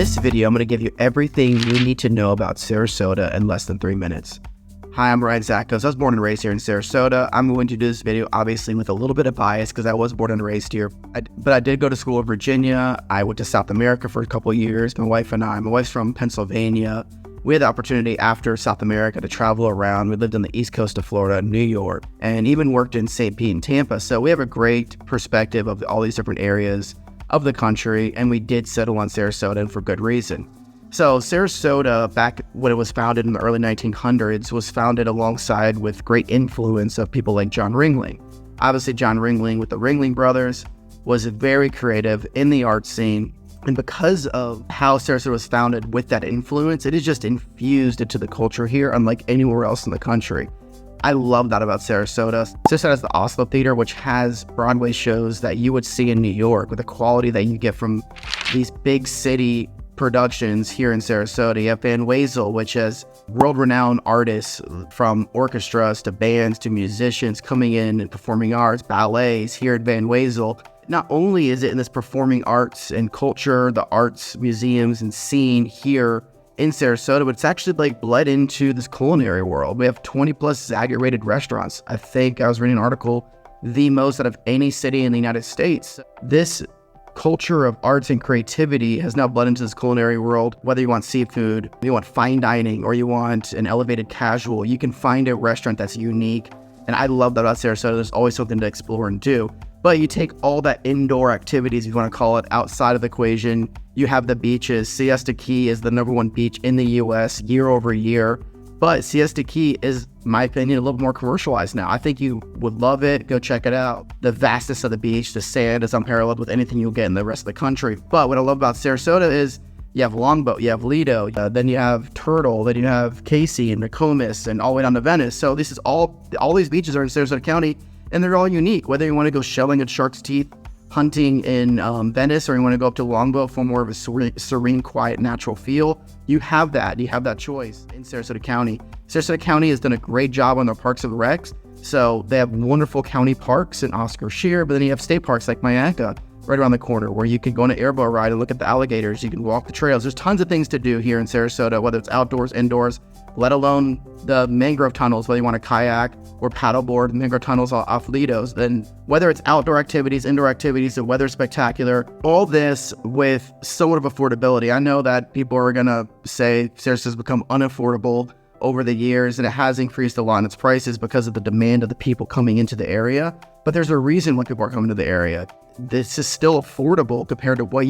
this video, I'm going to give you everything you need to know about Sarasota in less than 3 minutes. Hi, I'm Ryan Zakos. I was born and raised here in Sarasota. I'm going to do this video obviously with a little bit of bias because I was born and raised here. But I did go to school in Virginia. I went to South America for a couple of years. My wife's from Pennsylvania. We had the opportunity after South America to travel around. We lived on the east coast of Florida, New York, and even worked in St. Pete and Tampa. So we have a great perspective of all these different areas of the country, and we did settle on Sarasota, and for good reason. So Sarasota, back when it was founded in the early 1900s, was founded alongside with great influence of people like John Ringling. Obviously, John Ringling with the Ringling Brothers was very creative in the art scene. And because of how Sarasota was founded with that influence, it is just infused into the culture here, unlike anywhere else in the country. I love that about Sarasota. Sarasota has the Oslo Theater, which has Broadway shows that you would see in New York with the quality that you get from these big city productions here in Sarasota. You have Van Wezel, which has world-renowned artists from orchestras to bands to musicians coming in and performing arts, ballets here at Van Wezel. Not only is it in this performing arts and culture, the arts, museums, and scene here in Sarasota, but it's actually like bled into this culinary world. We have 20 plus Zagat-rated restaurants. I think I was reading an article, the most out of any city in the United States. This culture of arts and creativity has now bled into this culinary world. Whether you want seafood, you want fine dining, or you want an elevated casual, you can find a restaurant that's unique. And I love that about Sarasota. There's always something to explore and do. But you take all that indoor activities, if you want to call it, outside of the equation. You have the beaches. Siesta Key is the #1 beach in the US year over year. But Siesta Key is, in my opinion, a little more commercialized now. I think you would love it. Go check it out. The vastness of the beach, the sand is unparalleled with anything you'll get in the rest of the country. But what I love about Sarasota is you have Longboat, you have Lido, then you have Turtle, then you have Casey and Nokomis, and all the way down to Venice. So this is all these beaches are in Sarasota County, and they're all unique. Whether you want to go shelling at Shark's Teeth, hunting in Venice, or you want to go up to Longboat for more of a serene, quiet, natural feel, you have that. You have that choice in Sarasota County. Sarasota County has done a great job on their Parks and Recs. So they have wonderful county parks in Oscar Shear, but then you have state parks like Mayaca right around the corner where you can go on an airboat ride and look at the alligators. You can walk the trails. There's tons of things to do here in Sarasota, whether it's outdoors, indoors, let alone the mangrove tunnels, whether you want to kayak or paddleboard mangrove tunnels off Lido's. Then whether it's outdoor activities, indoor activities, the weather spectacular, all this with somewhat of affordability. I know that people are going to say Sarasota's become unaffordable over the years, and it has increased a lot in its prices because of the demand of the people coming into the area. But there's a reason why people are coming to the area. This is still affordable compared to what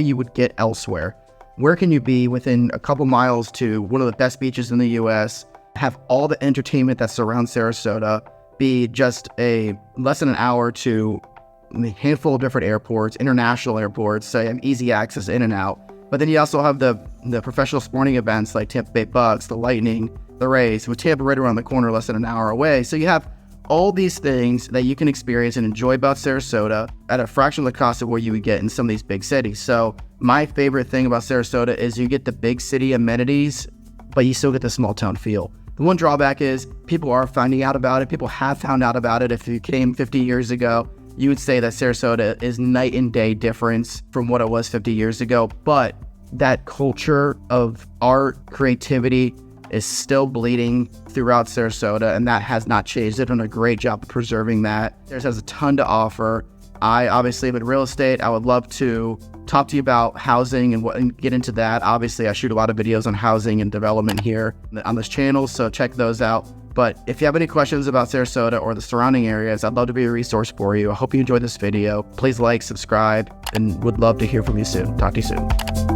you would get elsewhere. Where can you be within a couple miles to one of the best beaches in the US, have all the entertainment that surrounds Sarasota, be just less than an hour to a handful of different airports, international airports, so you have easy access in and out. But then you also have the professional sporting events like Tampa Bay Bucks, the Lightning, the Rays, with Tampa right around the corner, less than an hour away. So you have all these things that you can experience and enjoy about Sarasota at a fraction of the cost of what you would get in some of these big cities. So my favorite thing about Sarasota is you get the big city amenities, but you still get the small town feel. The one drawback is people are finding out about it. People have found out about it. If you came 50 years ago, you would say that Sarasota is night and day difference from what it was 50 years ago. But that culture of art, creativity is still bleeding throughout Sarasota, and that has not changed. They've done a great job of preserving that. There's has a ton to offer. I obviously am in real estate. I would love to talk to you about housing and get into that. Obviously, I shoot a lot of videos on housing and development here on this channel, so check those out. But if you have any questions about Sarasota or the surrounding areas, I'd love to be a resource for you. I hope you enjoyed this video. Please like, subscribe, and would love to hear from you soon. Talk to you soon.